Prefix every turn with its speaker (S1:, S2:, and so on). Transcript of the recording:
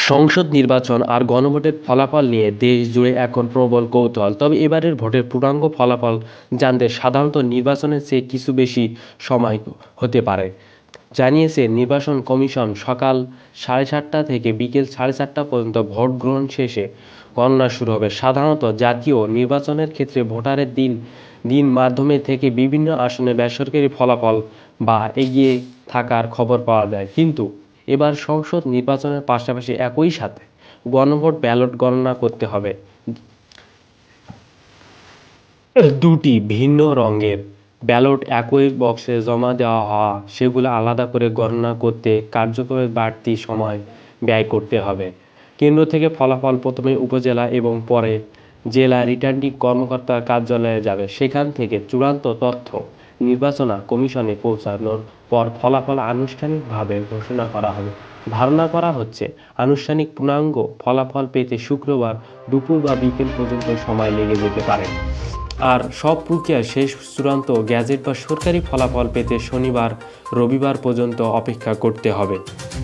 S1: সংসদ নির্বাচন আর গণভোটের ফলাফল নিয়ে দেশ জুড়ে এখন প্রবল কৌতূহল। তবে এবারের ভোটের পূর্ণাঙ্গ ফলাফল জানতে সাধারণত নির্বাচনের চেয়ে কিছু বেশি সময় হতে পারে, জানিয়েছে নির্বাচন কমিশন। সকাল 7:30 থেকে বিকেল 4:30 পর্যন্ত ভোট গ্রহণ শেষে গণনা শুরু হবে। সাধারণত জাতীয় নির্বাচনের ক্ষেত্রে ভোটারের দিন দিন মাধ্যমে থেকে বিভিন্ন আসনে বেসরকারি ফলাফল বা এগিয়ে থাকার খবর পাওয়া যায়, কিন্তু এবার সংসদ নির্বাচনের পাশাপাশি একই সাথে গণভোট ব্যালট গণনা করতে হবে। দুটি ভিন্ন রঙের ব্যালট একই বক্সে জমা দেওয়া হওয়া, সেগুলো আলাদা করে গণনা করতে কার্যক্রমে বাড়তি সময় ব্যয় করতে হবে। কেন্দ্র থেকে ফলাফল প্রথমে উপজেলা এবং পরে জেলা রিটার্নিং কর্মকর্তার কার্যালয়ে যাবে। সেখান থেকে চূড়ান্ত তথ্য নির্বাচন কমিশনে পৌঁছানোর পর ফলাফল আনুষ্ঠানিকভাবে ঘোষণা করা হবে। ধারণা করা হচ্ছে, আনুষ্ঠানিক পূর্ণাঙ্গ ফলাফল পেতে শুক্রবার দুপুর বা বিকেল পর্যন্ত সময় লেগে যেতে পারে। আর সব প্রক্রিয়া শেষ চূড়ান্ত গ্যাজেট বা সরকারি ফলাফল পেতে শনিবার রবিবার পর্যন্ত অপেক্ষা করতে হবে।